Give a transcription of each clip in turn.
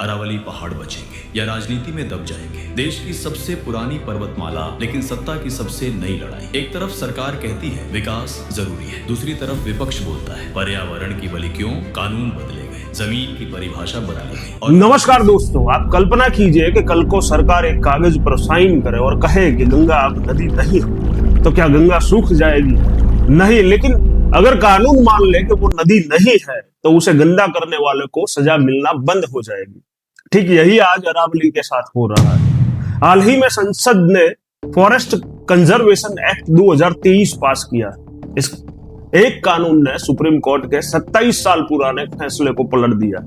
अरावली पहाड़ बचेंगे या राजनीति में दब जाएंगे। देश की सबसे पुरानी पर्वतमाला, लेकिन सत्ता की सबसे नई लड़ाई। एक तरफ सरकार कहती है विकास जरूरी है, दूसरी तरफ विपक्ष बोलता है पर्यावरण की बलि क्यों, कानून बदले गए, जमीन की परिभाषा बदली गई। और नमस्कार दोस्तों, आप कल्पना कीजिए कि कल को सरकार एक कागज पर साइन करे और कहे कि गंगा अब नदी नहीं हो, तो क्या गंगा सूख जाएगी? नहीं। लेकिन अगर कानून मान ले कि वो नदी नहीं है तो उसे गंदा करने वाले को सजा मिलना बंद हो जाएगी। ठीक यही आज अरावली के साथ हो रहा है। हाल ही में संसद ने फॉरेस्ट कंजर्वेशन एक्ट 2023 पास किया। इस एक कानून ने सुप्रीम कोर्ट के 27 साल पुराने फैसले को पलट दिया।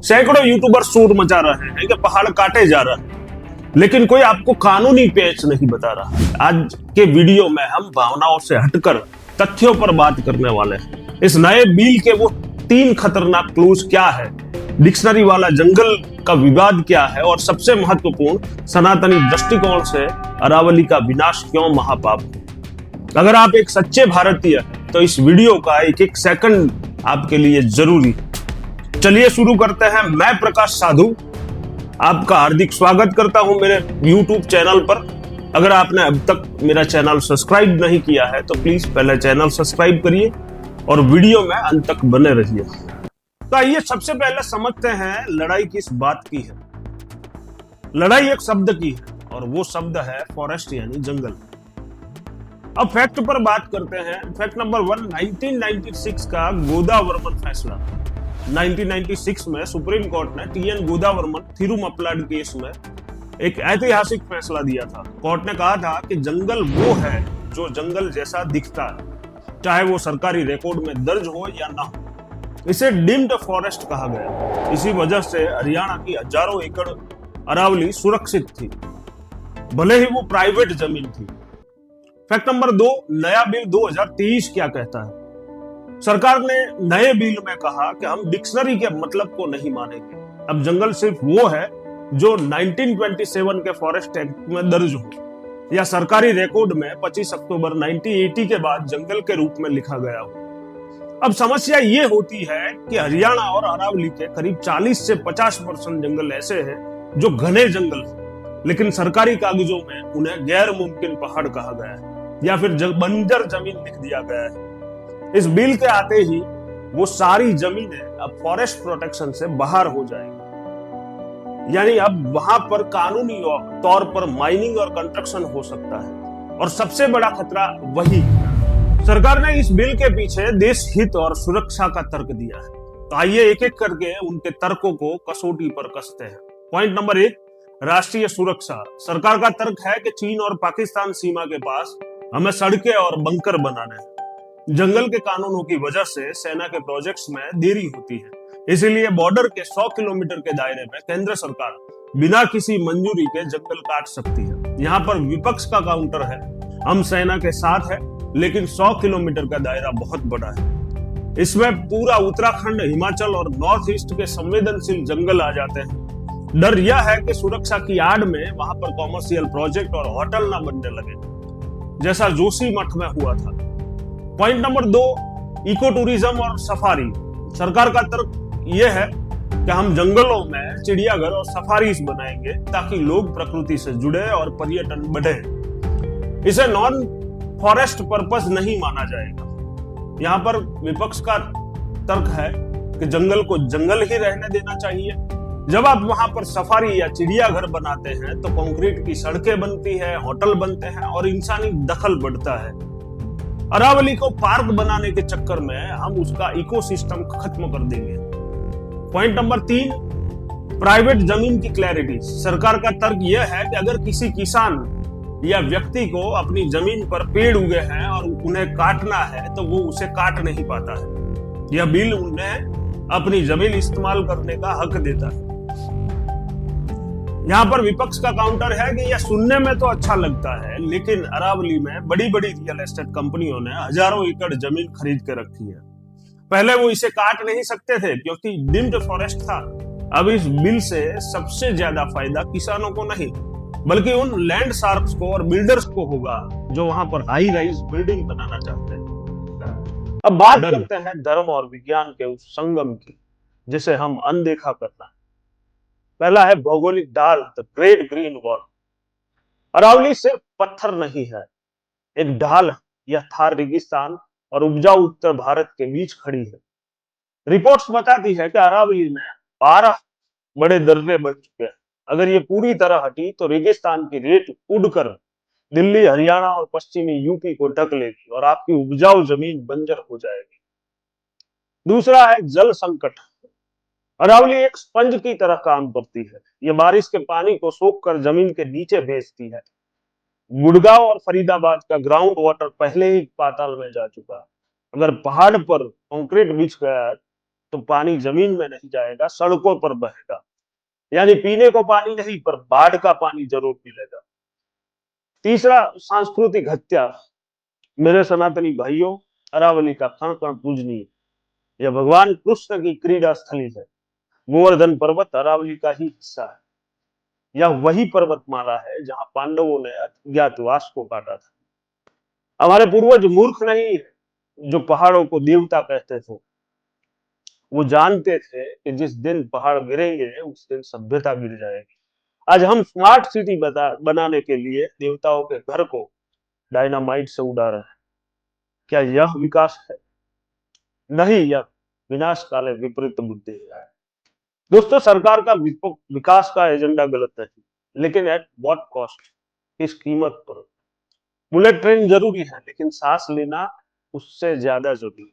सैकड़ों यूट्यूबर शोर मचा रहे हैं कि पहाड़ काटे जा रहे हैं, लेकिन कोई आपको कानूनी पेच नहीं बता रहा। आज के वीडियो में हम भावनाओं से हटकर तथ्यों पर बात करने वाले हैं। इस नए बिल के वो 3 खतरनाक क्लूज क्या है, डिक्शनरी वाला जंगल का विवाद क्या है, और सबसे महत्वपूर्ण सनातनी दृष्टिकोण से अरावली का विनाश क्यों महापाप है। अगर आप एक सच्चे भारतीय हैं तो इस वीडियो का एक एक सेकंड आपके लिए जरूरी। चलिए शुरू करते हैं। मैं प्रकाश साधु आपका हार्दिक स्वागत करता हूं मेरे YouTube चैनल पर। अगर आपने अब तक मेरा चैनल सब्सक्राइब नहीं किया है तो प्लीज पहले चैनल सब्सक्राइब करिए और वीडियो में अंत तक बने रहिए। तो आइए सबसे पहले समझते हैं लड़ाई किस बात की है। लड़ाई एक शब्द की है और वो शब्द है फॉरेस्ट यानी जंगल। अब फैक्ट पर बात करते हैं। फैक्ट नंबर 1, 1996 का गोदावर्मन फैसला। 1996 में सुप्रीम कोर्ट ने TN गोदावर्मन थिरुमप्लाड केस में एक ऐतिहासिक फैसला दिया था। कोर्ट ने कहा था कि जंगल वो है जो जंगल जैसा दिखता है, चाहे वो सरकारी रिकॉर्ड में दर्ज हो या ना हो। इसे डीम्ड फॉरेस्ट कहा गया। इसी वजह से हरियाणा की हजारों एकड़ अरावली सुरक्षित थी, भले ही वो प्राइवेट जमीन थी। फैक्ट नंबर 2, नया बिल 2023 क्या कहता है। सरकार ने नए बिल में कहा कि हम डिक्शनरी के मतलब को नहीं मानेंगे। अब जंगल सिर्फ वो है जो 1927 के फॉरेस्ट एक्ट में दर्ज हो या सरकारी रिकॉर्ड में 25 अक्टूबर 1980 के बाद जंगल के रूप में लिखा गया हो। अब समस्या ये होती है कि हरियाणा और अरावली के करीब 40 से 50% जंगल ऐसे हैं जो घने जंगल हैं, लेकिन सरकारी कागजों में उन्हें गैर मुमकिन पहाड़ कहा गया है या फिर बंजर जमीन लिख दिया गया है। इस बिल के आते ही वो सारी जमीनें अब फॉरेस्ट प्रोटेक्शन से बाहर हो जाएंगी, यानी अब वहां पर कानूनी तौर पर माइनिंग और कंस्ट्रक्शन हो सकता है। और सबसे बड़ा खतरा वही, सरकार ने इस बिल के पीछे देश हित और सुरक्षा का तर्क दिया है। तो आइए एक एक करके उनके तर्कों को कसौटी पर कसते हैं। पॉइंट नंबर 1, राष्ट्रीय सुरक्षा। सरकार का तर्क है कि चीन और पाकिस्तान सीमा के पास हमें सड़कें और बंकर बनाने हैं। जंगल के कानूनों की वजह से सेना के प्रोजेक्ट्स में देरी होती है, इसीलिए बॉर्डर के 100 किलोमीटर के दायरे में केंद्र सरकार बिना किसी मंजूरी के जंगल काट सकती है। यहाँ पर विपक्ष का काउंटर है, हम सेना के साथ है, लेकिन 100 किलोमीटर का दायरा बहुत बड़ा है। इसमें पूरा उत्तराखंड, हिमाचल और नॉर्थ ईस्ट के संवेदनशील जंगल आ जाते हैं। डर यह है कि सुरक्षा की आड़ में वहां पर कॉमर्शियल प्रोजेक्ट और होटल ना बनने लगे, जैसा जोशीमठ में हुआ था। पॉइंट नंबर 2, इको टूरिज्म और सफारी। सरकार का तर्क यह है कि हम जंगलों में चिड़ियाघर और सफारीज बनाएंगे ताकि लोग प्रकृति से जुड़े और पर्यटन बढ़े। इसे नॉन फॉरेस्ट पर्पस नहीं माना जाएगा। यहाँ पर विपक्ष का तर्क है कि जंगल को जंगल ही रहने देना चाहिए। जब आप वहां पर सफारी या चिड़ियाघर बनाते हैं तो कंक्रीट की सड़कें बनती है, होटल बनते हैं और इंसानी दखल बढ़ता है। अरावली को पार्क बनाने के चक्कर में हम उसका इकोसिस्टम खत्म कर देंगे। पॉइंट नंबर 3, प्राइवेट जमीन की क्लैरिटी। सरकार का तर्क यह है कि अगर किसी किसान या व्यक्ति को अपनी जमीन पर पेड़ उगे हैं और उन्हें काटना है तो वो उसे काट नहीं पाता है। यह बिल उन्हें अपनी जमीन इस्तेमाल करने का हक देता है। यहाँ पर विपक्ष का काउंटर है कि यह सुनने में तो अच्छा लगता है, लेकिन अरावली में बड़ी बड़ी रियल एस्टेट कंपनियों ने हजारों एकड़ जमीन खरीद के रखी है। पहले वो इसे काट नहीं सकते थे क्योंकि डीम्ड फॉरेस्ट था। अब इस बिल से सबसे ज्यादा फायदा किसानों को नहीं, बल्कि उन लैंड शार्क्स को और बिल्डर्स को होगा जो वहां पर हाई राइज बिल्डिंग बनाना चाहते हैं। अब बात करते हैं धर्म और विज्ञान के उस संगम की जिसे हम अनदेखा करना है। पहला है भौगोलिक ढाल, the great green wall. Aravalli सिर्फ पत्थर नहीं है, एक ढाल है। यह थार रेगिस्तान और उपजाऊ उत्तर भारत के बीच खड़ी है। रिपोर्ट्स बताती है कि अरावली में 12 बड़े दर्रे बन चुके हैं। अगर ये पूरी तरह हटी तो रेगिस्तान की रेत उड़कर दिल्ली, हरियाणा और पश्चिमी यूपी को ढक लेगी और आपकी उपजाऊ जमीन बंजर हो जाएगी। दूसरा है जल संकट। अरावली एक स्पंज की तरह काम करती है। ये बारिश के पानी को सोख कर जमीन के नीचे भेजती है। गुड़गांव और फरीदाबाद का ग्राउंड वाटर पहले ही पाताल में जा चुका है। अगर पहाड़ पर कंक्रीट बिछ गया तो पानी जमीन में नहीं जाएगा, सड़कों पर बहेगा। यानी पीने को पानी नहीं, पर बाढ़ का पानी जरूर मिलेगा। तीसरा, सांस्कृतिक हत्या। मेरे सनातनी भाइयों, अरावली का कण कण पूजनीय। यह भगवान कृष्ण की क्रीड़ा स्थली है। गोवर्धन पर्वत अरावली का ही हिस्सा है। यह वही पर्वतमाला है जहां पांडवों ने अज्ञातवास को काटा था। हमारे पूर्वज मूर्ख नहीं जो पहाड़ों को देवता कहते थे। वो जानते थे कि जिस दिन पहाड़ गिरेंगे उस दिन सभ्यता गिर जाएगी। आज हम स्मार्ट सिटी बनाने के लिए देवताओं के घर को डायनामाइट से उड़ा रहे हैं। क्या यह विकास है? नहीं, यह विनाशकाले विपरीत बुद्धि है। दोस्तों, सरकार का विकास का एजेंडा गलत नहीं, लेकिन एट व्हाट कॉस्ट, किस कीमत पर। बुलेट ट्रेन जरूरी है, लेकिन सांस लेना उससे ज्यादा जरूरी है।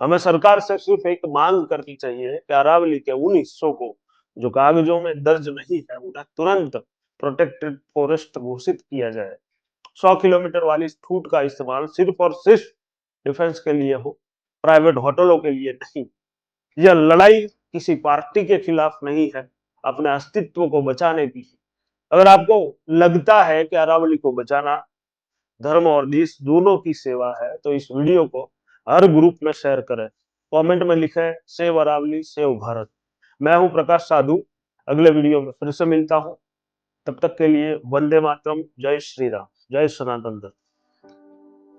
हमें सरकार से सिर्फ एक मांग करनी चाहिए कि अरावली के उन हिस्सों को जो कागजों में दर्ज नहीं है, उन्हें तुरंत प्रोटेक्टेड फॉरेस्ट घोषित किया जाए। 100 किलोमीटर वाली छूट का इस्तेमाल सिर्फ और सिर्फ डिफेंस के लिए हो, प्राइवेट होटलों के लिए नहीं। यह लड़ाई किसी पार्टी के खिलाफ नहीं है, अपने अस्तित्व को बचाने की। अगर आपको लगता है कि अरावली को बचाना धर्म और देश दोनों की सेवा है, तो इस वीडियो को हर ग्रुप में शेयर करें। कमेंट में लिखें सेव अरावली, सेव भारत। मैं हूं प्रकाश साधु। अगले वीडियो में फिर से मिलता हूं। तब तक के लिए वंदे मातरम, जय श्री राम, जय सनातन धर्म।